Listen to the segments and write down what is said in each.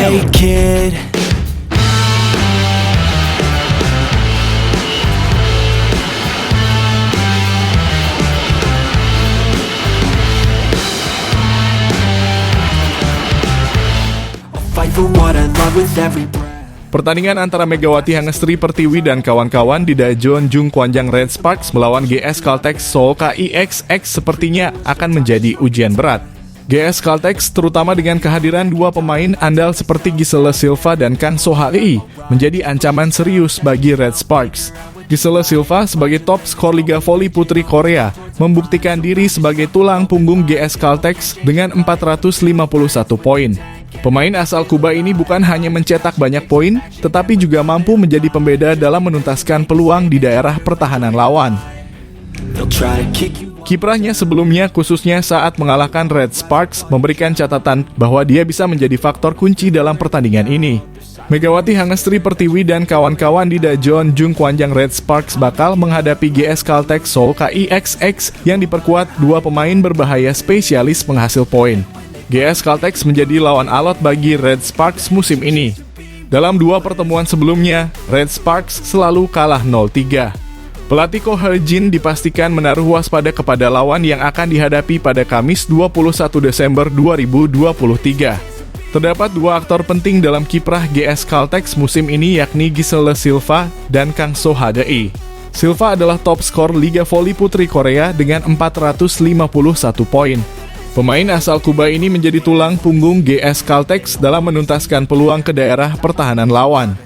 Hey kid. I'll fight for what I love with every breath. Pertandingan antara Megawati Hangestri Pertiwi dan kawan-kawan di Daejeon Jungkwanjang Red Sparks melawan GS Caltex Seoul KIXX sepertinya akan menjadi ujian berat. GS Caltex terutama dengan kehadiran dua pemain andal seperti Giselle Silva dan Kang So-hae menjadi ancaman serius bagi Red Sparks. Giselle Silva sebagai top skor Liga Voli Putri Korea membuktikan diri sebagai tulang punggung GS Caltex dengan 451 poin. Pemain asal Kuba ini bukan hanya mencetak banyak poin, tetapi juga mampu menjadi pembeda dalam menuntaskan peluang di daerah pertahanan lawan. Kiprahnya sebelumnya, khususnya saat mengalahkan Red Sparks, memberikan catatan bahwa dia bisa menjadi faktor kunci dalam pertandingan ini. Megawati Hangestri Pertiwi dan kawan-kawan di Daejeon Jungkwanjang Red Sparks bakal menghadapi GS Caltex Seoul KIXX yang diperkuat dua pemain berbahaya spesialis penghasil poin. GS Caltex menjadi lawan alot bagi Red Sparks musim ini. Dalam dua pertemuan sebelumnya, Red Sparks selalu kalah 0-3. Pelatih Ko He-jin dipastikan menaruh waspada kepada lawan yang akan dihadapi pada Kamis 21 Desember 2023. Terdapat dua aktor penting dalam kiprah GS Caltex musim ini, yakni Giselle Silva dan Kang So-hae. Silva adalah top skor Liga Voli Putri Korea dengan 451 poin. Pemain asal Kuba ini menjadi tulang punggung GS Caltex dalam menuntaskan peluang ke daerah pertahanan lawan.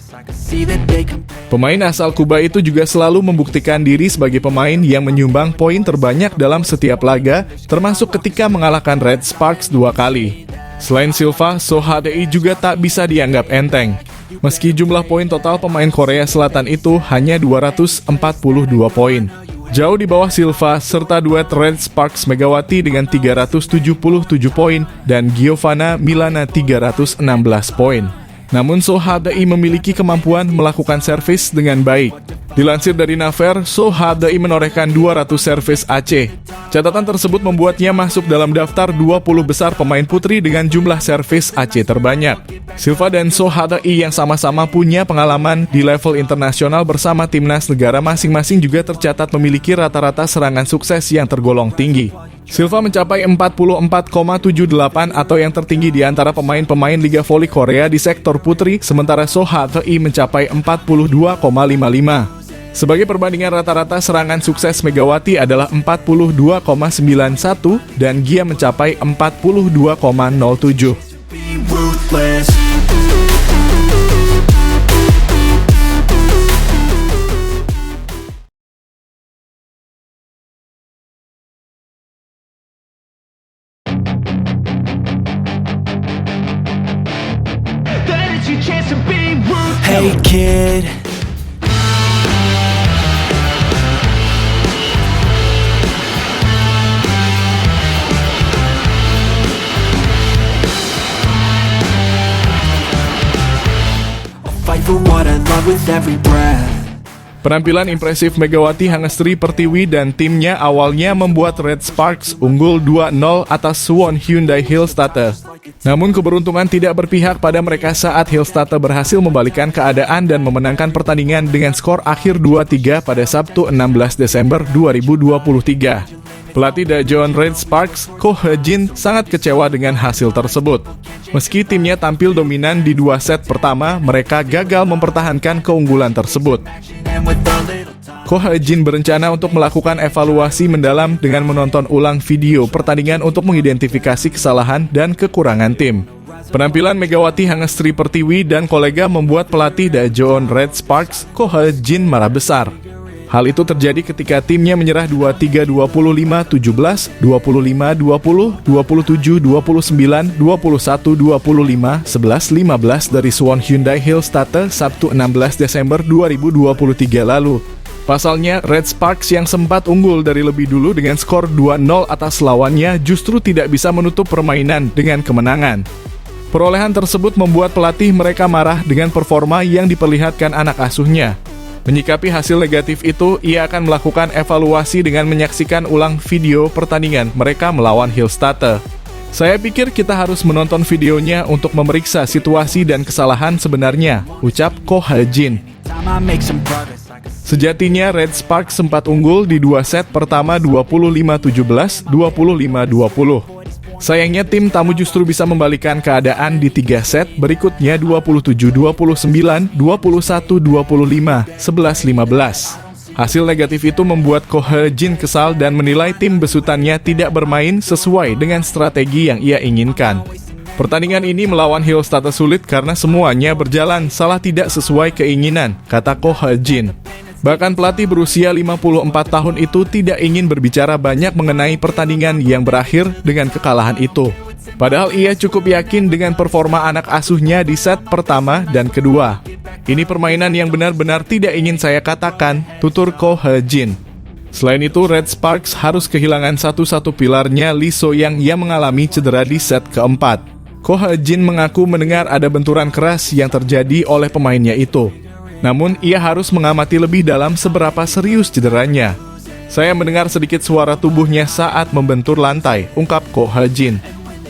Pemain asal Kuba itu juga selalu membuktikan diri sebagai pemain yang menyumbang poin terbanyak dalam setiap laga, termasuk ketika mengalahkan Red Sparks 2 kali. Selain Silva, So-hae juga tak bisa dianggap enteng. Meski jumlah poin total pemain Korea Selatan itu hanya 242 poin. Jauh di bawah Silva serta duet Red Sparks Megawati dengan 377 poin dan Giovanna Milana 316 poin. Namun So-hae memiliki kemampuan melakukan servis dengan baik. Dilansir dari Naver, So-hae menorehkan 200 servis AC. Catatan tersebut membuatnya masuk dalam daftar 20 besar pemain putri dengan jumlah servis AC terbanyak. Silva dan So-hae yang sama-sama punya pengalaman di level internasional bersama timnas negara masing-masing juga tercatat memiliki rata-rata serangan sukses yang tergolong tinggi. Silva mencapai 44,78 atau yang tertinggi di antara pemain-pemain Liga Voli Korea di sektor putri, sementara So-hae mencapai 42,55. Sebagai perbandingan, rata-rata serangan sukses Megawati adalah 42,91 dan Gia mencapai 42,07. Hey kid. Fight for what I love with every breath. Penampilan impresif Megawati Hangestri Pertiwi dan timnya awalnya membuat Red Sparks unggul 2-0 atas Suwon Hyundai Hillstatte. Namun keberuntungan tidak berpihak pada mereka saat Hillstatte berhasil membalikkan keadaan dan memenangkan pertandingan dengan skor akhir 2-3 pada Sabtu 16 Desember 2023. Pelatih Daejeon Red Sparks, Ko He-jin, sangat kecewa dengan hasil tersebut. Meski timnya tampil dominan di dua set pertama, mereka gagal mempertahankan keunggulan tersebut. Ko He-jin berencana untuk melakukan evaluasi mendalam dengan menonton ulang video pertandingan untuk mengidentifikasi kesalahan dan kekurangan tim. Penampilan Megawati Hangestri Pertiwi dan kolega membuat pelatih Daejeon Red Sparks, Ko He-jin, marah besar. Hal itu terjadi ketika timnya menyerah 23-25, 17, 25-20, 27-29, 21-25, 11-15 dari Suwon Hyundai Hillstatte Sabtu 16 Desember 2023 lalu. Pasalnya, Red Sparks yang sempat unggul dari lebih dulu dengan skor 2-0 atas lawannya justru tidak bisa menutup permainan dengan kemenangan. Perolehan tersebut membuat pelatih mereka marah dengan performa yang diperlihatkan anak asuhnya. Menyikapi hasil negatif itu, ia akan melakukan evaluasi dengan menyaksikan ulang video pertandingan mereka melawan Hillstatte. Saya pikir kita harus menonton videonya untuk memeriksa situasi dan kesalahan sebenarnya, ucap Ko Ha-jin. Sejatinya Red Sparks sempat unggul di dua set pertama 25-17, 25-20. Sayangnya tim tamu justru bisa membalikan keadaan di 3 set berikutnya 27-29, 21-25, 11-15. Hasil negatif itu membuat Ko Ha-jin kesal dan menilai tim besutannya tidak bermain sesuai dengan strategi yang ia inginkan. Pertandingan ini melawan Hillstad sulit karena semuanya berjalan salah tidak sesuai keinginan, kata Ko Ha-jin. Bahkan pelatih berusia 54 tahun itu tidak ingin berbicara banyak mengenai pertandingan yang berakhir dengan kekalahan itu. Padahal ia cukup yakin dengan performa anak asuhnya di set pertama dan kedua. Ini permainan yang benar-benar tidak ingin saya katakan, tutur Ko Ha-jin. Selain itu, Red Sparks harus kehilangan satu-satu pilarnya Lee So-yang yang mengalami cedera di set keempat. Ko Ha-jin mengaku mendengar ada benturan keras yang terjadi oleh pemainnya itu. Namun, ia harus mengamati lebih dalam seberapa serius cederanya. Saya mendengar sedikit suara tubuhnya saat membentur lantai, ungkap Ko Ha-jin.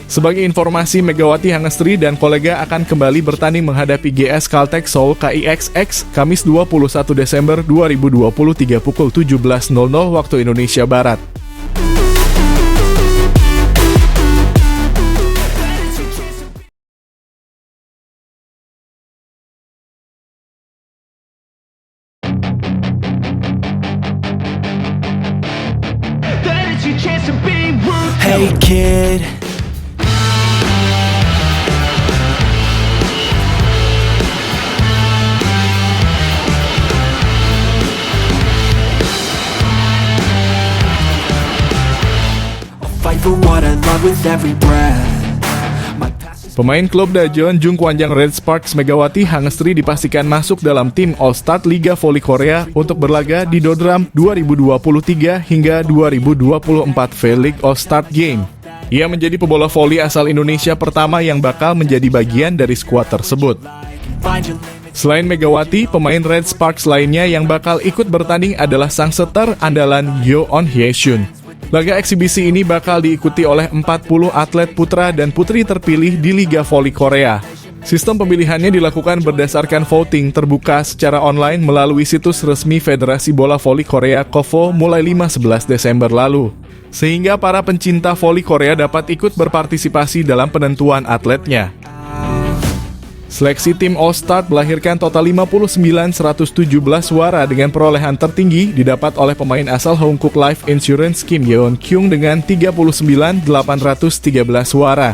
Sebagai informasi, Megawati Hangestri dan kolega akan kembali bertanding menghadapi GS Caltech Seoul KIXX Kamis 21 Desember 2023 pukul 17.00 waktu Indonesia Barat. Hey kid, fight for what I love with every breath. Pemain klub Daejeon Jung Kwanjang Red Sparks Megawati Hangestri dipastikan masuk dalam tim All-Star Liga Voli Korea untuk berlaga di Dodram 2023 hingga 2024 V-League All-Star Game. Ia menjadi pebola voli asal Indonesia pertama yang bakal menjadi bagian dari skuad tersebut. Selain Megawati, pemain Red Sparks lainnya yang bakal ikut bertanding adalah sang setter andalan Yoon Hye-shun. Laga eksibisi ini bakal diikuti oleh 40 atlet putra dan putri terpilih di Liga Voli Korea. Sistem pemilihannya dilakukan berdasarkan voting terbuka secara online melalui situs resmi Federasi Bola Voli Korea KOVO mulai 5-11 Desember lalu. Sehingga para pencinta voli Korea dapat ikut berpartisipasi dalam penentuan atletnya. Seleksi tim All-Star melahirkan total 59.117 suara dengan perolehan tertinggi didapat oleh pemain asal Hongkook Life Insurance Kim Yeon-kyung dengan 39.813 suara.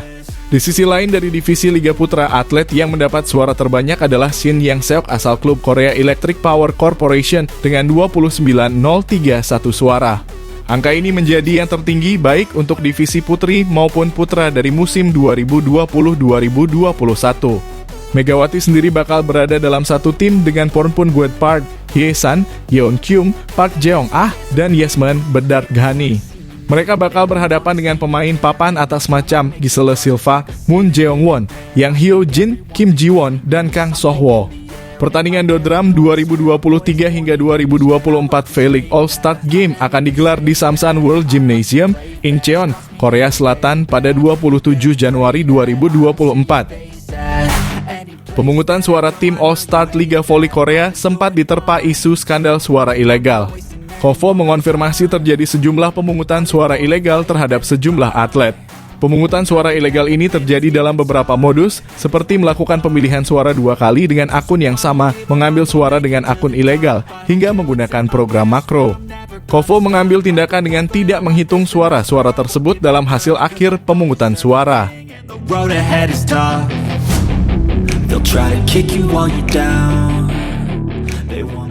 Di sisi lain dari divisi Liga Putra, atlet yang mendapat suara terbanyak adalah Shin Yang-seok asal klub Korea Electric Power Corporation dengan 29.031 suara. Angka ini menjadi yang tertinggi baik untuk divisi putri maupun putra dari musim 2020-2021. Megawati sendiri bakal berada dalam satu tim dengan Pornpun Guet Park, Hye-san, Yeon-kyung, Park Jeong-ah, dan Yasmin Bedarghani. Mereka bakal berhadapan dengan pemain papan atas macam Giselle Silva, Moon Jeong-won, Yang Hyo-jin, Kim Ji-won, dan Kang Soh-wo. Pertandingan Dodram 2023 hingga 2024 V-League All-Star Game akan digelar di Samsan World Gymnasium, Incheon, Korea Selatan pada 27 Januari 2024. Pemungutan suara tim All-Star Liga Voli Korea sempat diterpa isu skandal suara ilegal. KOVO mengonfirmasi terjadi sejumlah pemungutan suara ilegal terhadap sejumlah atlet. Pemungutan suara ilegal ini terjadi dalam beberapa modus, seperti melakukan pemilihan suara 2 kali dengan akun yang sama, mengambil suara dengan akun ilegal, hingga menggunakan program makro. KOVO mengambil tindakan dengan tidak menghitung suara-suara tersebut dalam hasil akhir pemungutan suara. They'll try to kick you while you're down. They want